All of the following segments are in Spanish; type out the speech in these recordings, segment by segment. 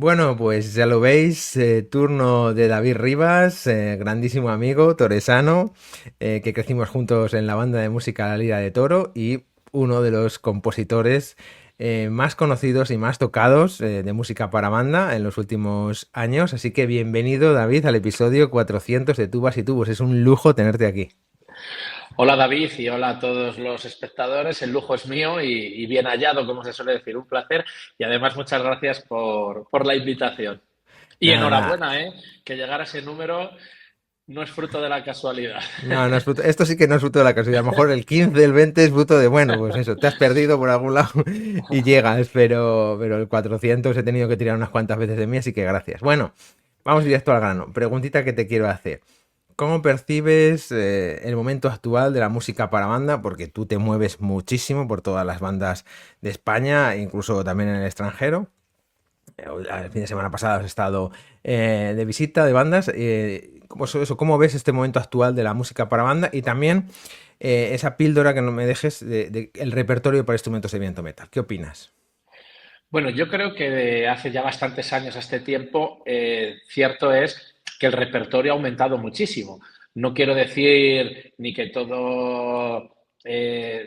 Bueno, pues ya lo veis, turno de David Rivas, grandísimo amigo toresano, que crecimos juntos en la banda de música La Lira de Toro y uno de los compositores más conocidos y más tocados de música para banda en los últimos años. Así que bienvenido, David, al episodio 400 de Tubas y Tubos. Es un lujo tenerte aquí. Hola David y hola a todos los espectadores. El lujo es mío y bien hallado, como se suele decir. Un placer y además muchas gracias por la invitación. Y Nada, nada. enhorabuena, ¿eh? Que llegar a ese número no es fruto de la casualidad. No, no es esto sí que no es fruto de la casualidad. A lo mejor el 15, el 20 es fruto de, bueno, pues eso, te has perdido por algún lado y llegas, pero el 400 he tenido que tirar unas cuantas veces de mí, así que gracias. Bueno, vamos directo al grano. Preguntita que te quiero hacer. ¿Cómo percibes el momento actual de la música para banda? Porque tú te mueves muchísimo por todas las bandas de España, incluso también en el extranjero. El fin de semana pasado has estado de visita de bandas. ¿Cómo ves este momento actual de la música para banda? Y también esa píldora que no me dejes de el repertorio para instrumentos de viento metal. ¿Qué opinas? Bueno, yo creo que de hace ya bastantes años a este tiempo, cierto es que el repertorio ha aumentado muchísimo. No quiero decir ni que todo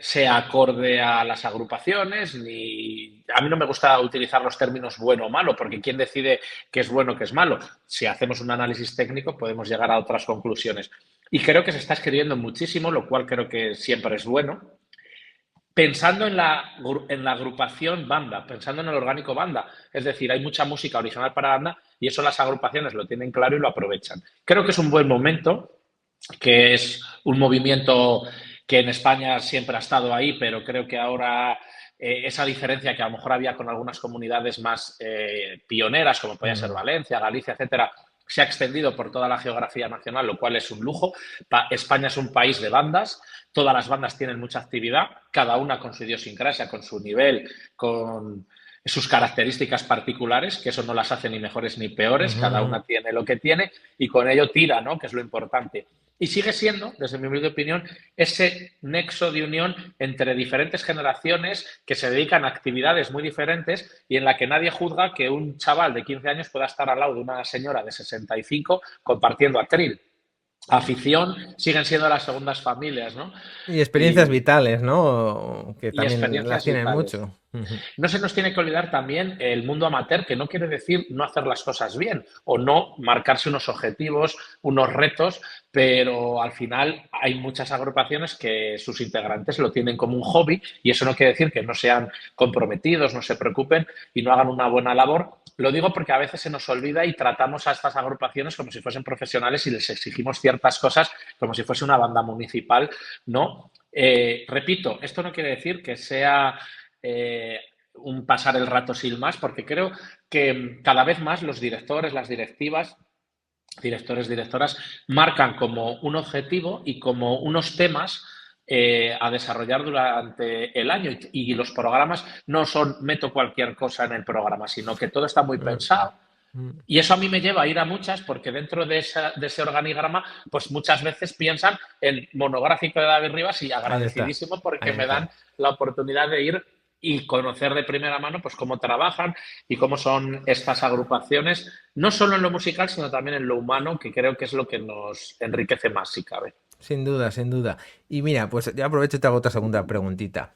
sea acorde a las agrupaciones, ni a mí no me gusta utilizar los términos bueno o malo, porque quién decide qué es bueno, qué es malo. Si hacemos un análisis técnico, podemos llegar a otras conclusiones. Y creo que se está escribiendo muchísimo, lo cual creo que siempre es bueno pensando en la agrupación banda, pensando en el orgánico banda. Es decir, hay mucha música original para banda y eso las agrupaciones lo tienen claro y lo aprovechan. Creo que es un buen momento, que es un movimiento que en España siempre ha estado ahí, pero creo que ahora esa diferencia que a lo mejor había con algunas comunidades más pioneras, como podía ser Mm. Valencia, Galicia, etcétera, se ha extendido por toda la geografía nacional, lo cual es un lujo. España es un país de bandas, todas las bandas tienen mucha actividad, cada una con su idiosincrasia, con su nivel, con sus características particulares, que eso no las hace ni mejores ni peores, Ujú, cada ujú. una tiene lo que tiene y con ello tira, ¿no? Que es lo importante. Y sigue siendo, desde mi humilde opinión, ese nexo de unión entre diferentes generaciones que se dedican a actividades muy diferentes y en la que nadie juzga que un chaval de 15 años pueda estar al lado de una señora de 65 compartiendo atril. Afición siguen siendo las segundas familias, ¿no? Y experiencias Y, vitales, ¿no? Que y también las experiencias tienen vitales. mucho. Ujú. No se nos tiene que olvidar también el mundo amateur, que no quiere decir no hacer las cosas bien o no marcarse unos objetivos, unos retos, pero al final hay muchas agrupaciones que sus integrantes lo tienen como un hobby y eso no quiere decir que no sean comprometidos, no se preocupen y no hagan una buena labor. Lo digo porque a veces se nos olvida y tratamos a estas agrupaciones como si fuesen profesionales y les exigimos ciertas cosas como si fuese una banda municipal, ¿no? Repito, esto no quiere decir que sea eh, un pasar el rato sin más, porque creo que cada vez más los directores, las directivas, directores, directoras, marcan como un objetivo y como unos temas a desarrollar durante el año y los programas no son meto cualquier cosa en el programa, sino que todo está muy Mm, pensado. mm. Y eso a mí me lleva a ir a muchas porque dentro de ese organigrama, pues muchas veces piensan en monográfico de David Rivas y Ahí está, agradecidísimo porque ahí me dan está. la oportunidad de ir y conocer de primera mano pues cómo trabajan y cómo son estas agrupaciones, no solo en lo musical, sino también en lo humano, que creo que es lo que nos enriquece más, si cabe. Sin duda, sin duda. Y mira, pues ya aprovecho y te hago otra segunda preguntita.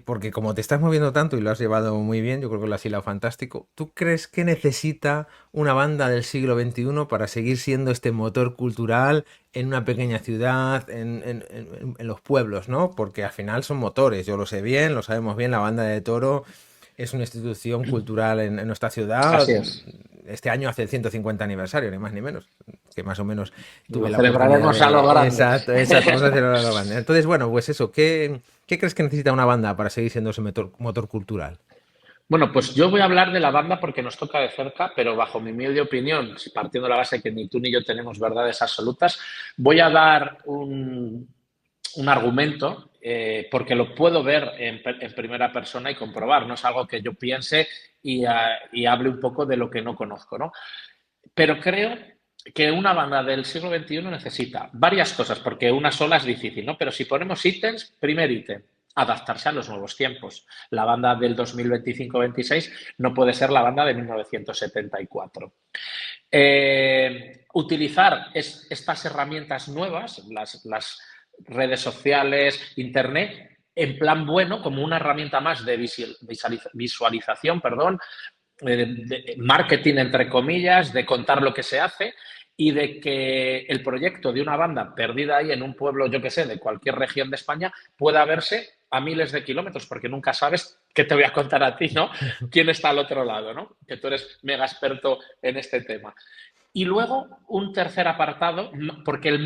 Porque como te estás moviendo tanto y lo has llevado muy bien, yo creo que lo has hilado fantástico. ¿Tú crees que necesita una banda del siglo XXI para seguir siendo este motor cultural en una pequeña ciudad, en los pueblos, ¿no? Porque al final son motores, yo lo sé bien, lo sabemos bien, la banda de Toro es una institución cultural en nuestra ciudad. Así es. Este año hace el 150 aniversario, ni más ni menos. Que más o menos Lo tuve la oportunidad celebraremos a lo de... grande. Exacto, exacto, vamos a hacerlo a la banda. Entonces, bueno, pues eso, ¿qué crees que necesita una banda para seguir siendo ese motor cultural? Bueno, pues yo voy a hablar de la banda porque nos toca de cerca, pero bajo mi humilde opinión, partiendo de la base que ni tú ni yo tenemos verdades absolutas, voy a dar un argumento porque lo puedo ver en primera persona y comprobar. No es algo que yo piense y hable un poco de lo que no conozco, ¿no? Pero creo que una banda del siglo XXI necesita varias cosas, porque una sola es difícil, ¿no? Pero si ponemos ítems, primer ítem, adaptarse a los nuevos tiempos. La banda del 2025-26 no puede ser la banda de 1974. Utilizar estas herramientas nuevas, las redes sociales, Internet, en plan bueno, como una herramienta más de visualización, perdón, de marketing, entre comillas, de contar lo que se hace y de que el proyecto de una banda perdida ahí en un pueblo, yo que sé, de cualquier región de España, pueda verse a miles de kilómetros, porque nunca sabes qué te voy a contar a ti, ¿no? ¿Quién está al otro lado, ¿no? Que tú eres mega experto en este tema. Y luego un tercer apartado, porque el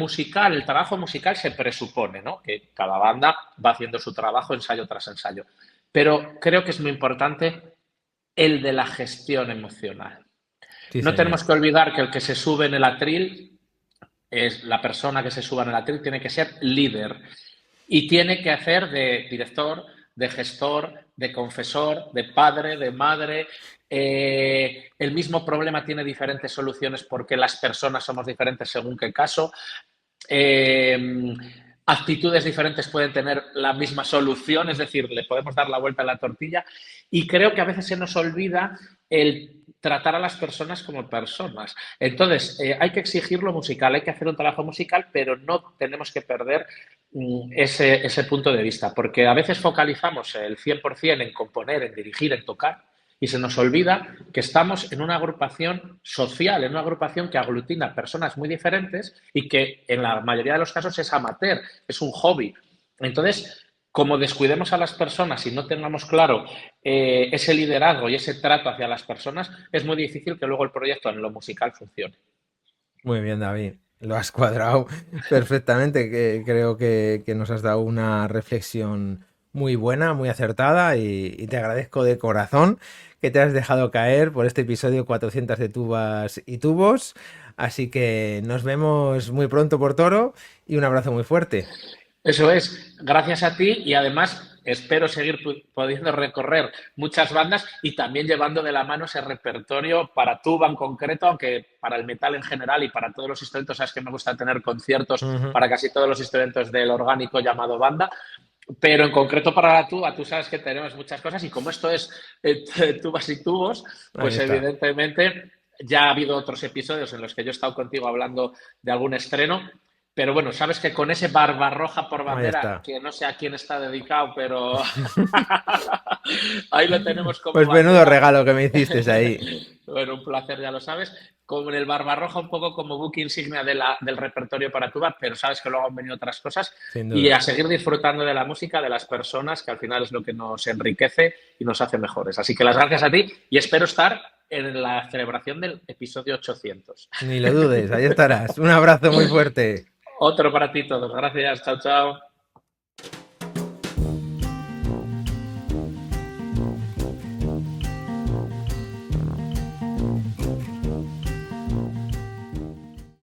trabajo musical se presupone, ¿no? Que cada banda va haciendo su trabajo ensayo tras ensayo. Pero creo que es muy importante el de la gestión emocional. Sí, No señor. tenemos que olvidar que el que se sube en el atril es la persona que se suba en el atril, tiene que ser líder y tiene que hacer de director, de gestor, de confesor, de padre, de madre. El mismo problema tiene diferentes soluciones porque las personas somos diferentes según qué caso. Actitudes diferentes pueden tener la misma solución, es decir, le podemos dar la vuelta a la tortilla y creo que a veces se nos olvida el tratar a las personas como personas. Entonces, hay que exigir lo musical, hay que hacer un trabajo musical, pero no tenemos que perder ese punto de vista, porque a veces focalizamos el 100% en componer, en dirigir, en tocar, y se nos olvida que estamos en una agrupación social, en una agrupación que aglutina personas muy diferentes y que en la mayoría de los casos es amateur, es un hobby. Entonces, como descuidemos a las personas y no tengamos claro ese liderazgo y ese trato hacia las personas, es muy difícil que luego el proyecto en lo musical funcione. Muy bien, David. Lo has cuadrado perfectamente. Creo que nos has dado una reflexión muy buena, muy acertada y te agradezco de corazón que te has dejado caer por este episodio 400 de tubas y tubos. Así que nos vemos muy pronto por Toro y un abrazo muy fuerte. Eso es, gracias a ti y además espero seguir pudiendo recorrer muchas bandas y también llevando de la mano ese repertorio para tuba en concreto, aunque para el metal en general y para todos los instrumentos, sabes que me gusta tener conciertos Ujú. para casi todos los instrumentos del orgánico llamado banda, pero en concreto para la tuba, tú sabes que tenemos muchas cosas y como esto es tubas y tubos, Ahí pues está. evidentemente ya ha habido otros episodios en los que yo he estado contigo hablando de algún estreno, pero bueno, sabes que con ese Barbarroja por Ahí bandera, está. que no sé a quién está dedicado, pero ahí lo tenemos como Pues menudo bandera. regalo que me hiciste ahí. Bueno, un placer, ya lo sabes. Con el Barbarroja un poco como buque insignia del repertorio para tuba, pero sabes que luego han venido otras cosas. Sin Y duda. a seguir disfrutando de la música, de las personas, que al final es lo que nos enriquece y nos hace mejores. Así que las gracias a ti y espero estar en la celebración del episodio 800. Ni lo dudes, ahí estarás. Un abrazo muy fuerte. Otro para ti todos. Gracias. Chao, chao.